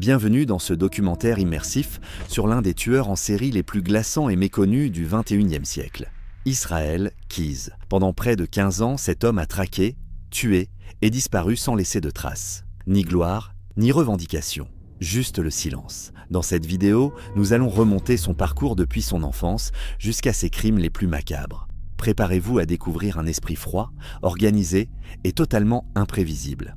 Bienvenue dans ce documentaire immersif sur l'un des tueurs en série les plus glaçants et méconnus du XXIe siècle, Israel Keyes. Pendant près de 15 ans, cet homme a traqué, tué et disparu sans laisser de traces. Ni gloire, ni revendication, juste le silence. Dans cette vidéo, nous allons remonter son parcours depuis son enfance jusqu'à ses crimes les plus macabres. Préparez-vous à découvrir un esprit froid, organisé et totalement imprévisible.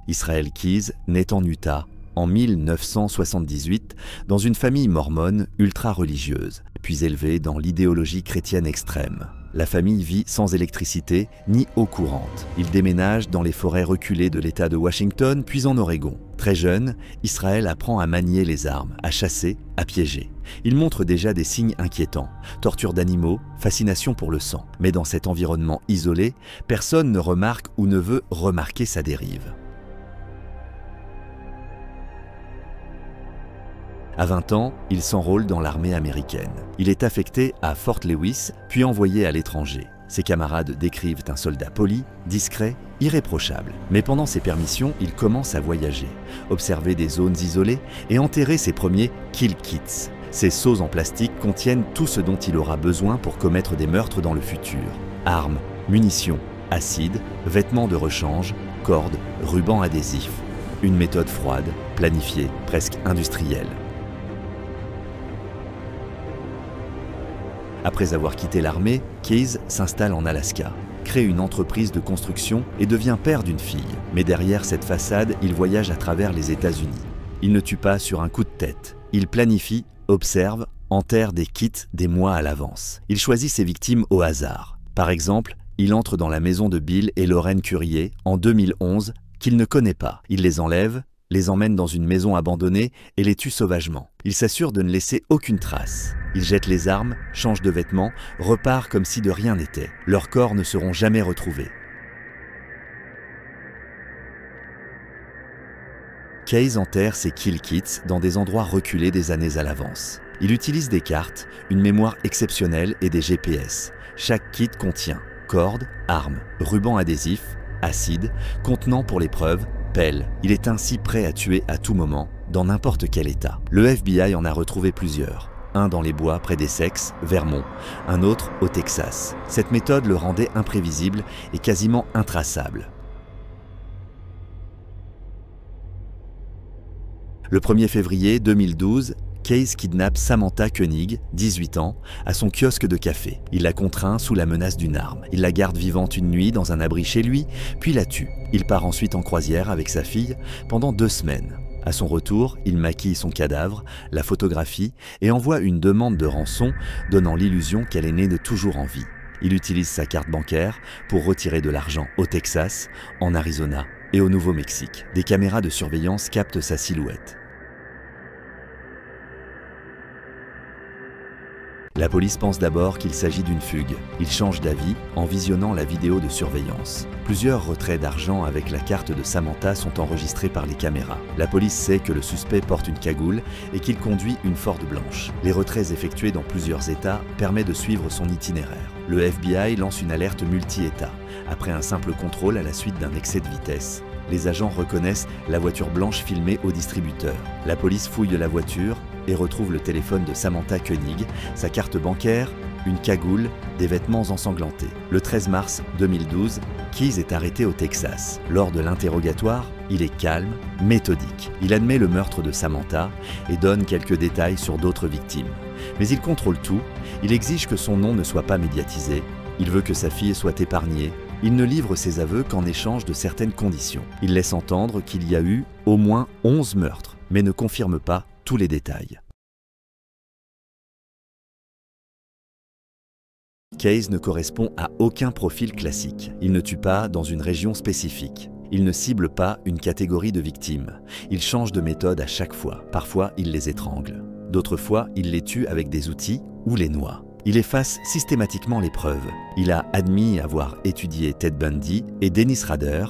Israel Keyes naît en Utah en 1978 dans une famille mormone ultra-religieuse, puis élevée dans l'idéologie chrétienne extrême. La famille vit sans électricité ni eau courante. Il déménage dans les forêts reculées de l'État de Washington, puis en Oregon. Très jeune, Israel apprend à manier les armes, à chasser, à piéger. Il montre déjà des signes inquiétants, torture d'animaux, fascination pour le sang. Mais dans cet environnement isolé, personne ne remarque ou ne veut remarquer sa dérive. À 20 ans, il s'enrôle dans l'armée américaine. Il est affecté à Fort Lewis, puis envoyé à l'étranger. Ses camarades décrivent un soldat poli, discret, irréprochable. Mais pendant ses permissions, il commence à voyager, observer des zones isolées et enterrer ses premiers kill kits. Ces seaux en plastique contiennent tout ce dont il aura besoin pour commettre des meurtres dans le futur. Armes, munitions, acide, vêtements de rechange, cordes, rubans adhésifs. Une méthode froide, planifiée, presque industrielle. Après avoir quitté l'armée, Keyes s'installe en Alaska, crée une entreprise de construction et devient père d'une fille. Mais derrière cette façade, il voyage à travers les États-Unis. Il ne tue pas sur un coup de tête. Il planifie, observe, enterre des kits des mois à l'avance. Il choisit ses victimes au hasard. Par exemple, il entre dans la maison de Bill et Lorraine Currier en 2011, qu'il ne connaît pas. Il les enlève, les emmène dans une maison abandonnée et les tue sauvagement. Il s'assure de ne laisser aucune trace. Il jette les armes, change de vêtements, repart comme si de rien n'était. Leurs corps ne seront jamais retrouvés. Keyes enterre ses kill kits dans des endroits reculés des années à l'avance. Il utilise des cartes, une mémoire exceptionnelle et des GPS. Chaque kit contient cordes, armes, rubans adhésifs, acide, contenant pour l'épreuve, pelle. Il est ainsi prêt à tuer à tout moment, dans n'importe quel état. Le FBI en a retrouvé plusieurs. Un dans les bois près d'Essex, Vermont, un autre au Texas. Cette méthode le rendait imprévisible et quasiment intraçable. Le 1er février 2012, Keyes kidnappe Samantha Koenig, 18 ans, à son kiosque de café. Il la contraint sous la menace d'une arme. Il la garde vivante une nuit dans un abri chez lui, puis la tue. Il part ensuite en croisière avec sa fille pendant 2 semaines. À son retour, il maquille son cadavre, la photographie et envoie une demande de rançon donnant l'illusion qu'elle est née de toujours en vie. Il utilise sa carte bancaire pour retirer de l'argent au Texas, en Arizona et au Nouveau-Mexique. Des caméras de surveillance captent sa silhouette. La police pense d'abord qu'il s'agit d'une fugue. Il change d'avis en visionnant la vidéo de surveillance. Plusieurs retraits d'argent avec la carte de Samantha sont enregistrés par les caméras. La police sait que le suspect porte une cagoule et qu'il conduit une Ford blanche. Les retraits effectués dans plusieurs États permettent de suivre son itinéraire. Le FBI lance une alerte multi-États. Après un simple contrôle à la suite d'un excès de vitesse, les agents reconnaissent la voiture blanche filmée au distributeur. La police fouille la voiture et retrouve le téléphone de Samantha Koenig, sa carte bancaire, une cagoule, des vêtements ensanglantés. Le 13 mars 2012, Keyes est arrêté au Texas. Lors de l'interrogatoire, il est calme, méthodique. Il admet le meurtre de Samantha et donne quelques détails sur d'autres victimes. Mais il contrôle tout, il exige que son nom ne soit pas médiatisé, il veut que sa fille soit épargnée. Il ne livre ses aveux qu'en échange de certaines conditions. Il laisse entendre qu'il y a eu au moins 11 meurtres, mais ne confirme pas tous les détails. Keyes ne correspond à aucun profil classique. Il ne tue pas dans une région spécifique. Il ne cible pas une catégorie de victimes. Il change de méthode à chaque fois. Parfois, il les étrangle. D'autres fois, il les tue avec des outils ou les noie. Il efface systématiquement les preuves. Il a admis avoir étudié Ted Bundy et Dennis Rader,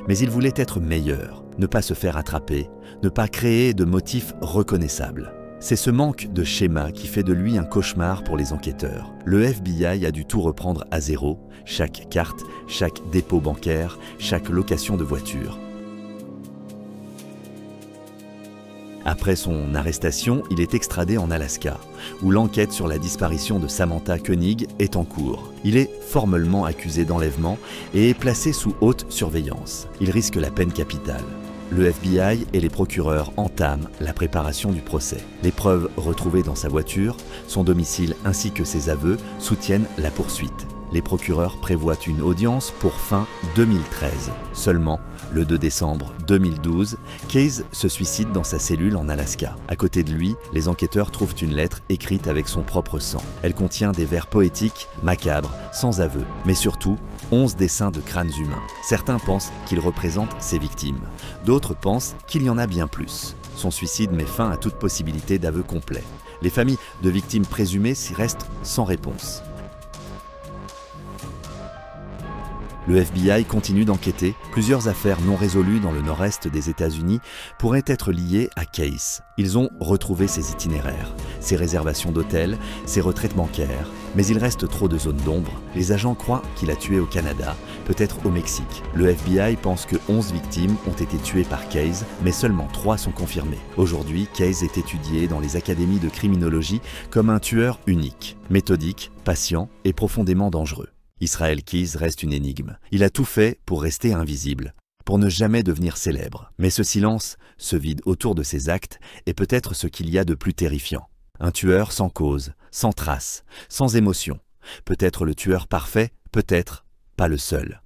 mais il voulait être meilleur, ne pas se faire attraper, ne pas créer de motifs reconnaissables. C'est ce manque de schéma qui fait de lui un cauchemar pour les enquêteurs. Le FBI a dû tout reprendre à zéro, chaque carte, chaque dépôt bancaire, chaque location de voiture. Après son arrestation, il est extradé en Alaska, où l'enquête sur la disparition de Samantha Koenig est en cours. Il est formellement accusé d'enlèvement et est placé sous haute surveillance. Il risque la peine capitale. Le FBI et les procureurs entament la préparation du procès. Les preuves retrouvées dans sa voiture, son domicile ainsi que ses aveux soutiennent la poursuite. Les procureurs prévoient une audience pour fin 2013. Seulement, le 2 décembre 2012, Case se suicide dans sa cellule en Alaska. À côté de lui, les enquêteurs trouvent une lettre écrite avec son propre sang. Elle contient des vers poétiques, macabres, sans aveu, mais surtout 11 dessins de crânes humains. Certains pensent qu'il représente ses victimes. D'autres pensent qu'il y en a bien plus. Son suicide met fin à toute possibilité d'aveu complet. Les familles de victimes présumées s'y restent sans réponse. Le FBI continue d'enquêter. Plusieurs affaires non résolues dans le nord-est des États-Unis pourraient être liées à Case. Ils ont retrouvé ses itinéraires, ses réservations d'hôtels, ses retraites bancaires. Mais il reste trop de zones d'ombre. Les agents croient qu'il a tué au Canada, peut-être au Mexique. Le FBI pense que 11 victimes ont été tuées par Case, mais seulement 3 sont confirmées. Aujourd'hui, Case est étudié dans les académies de criminologie comme un tueur unique, méthodique, patient et profondément dangereux. Israel Keyes reste une énigme. Il a tout fait pour rester invisible, pour ne jamais devenir célèbre. Mais ce silence, ce vide autour de ses actes, est peut-être ce qu'il y a de plus terrifiant. Un tueur sans cause, sans trace, sans émotion. Peut-être le tueur parfait, peut-être pas le seul.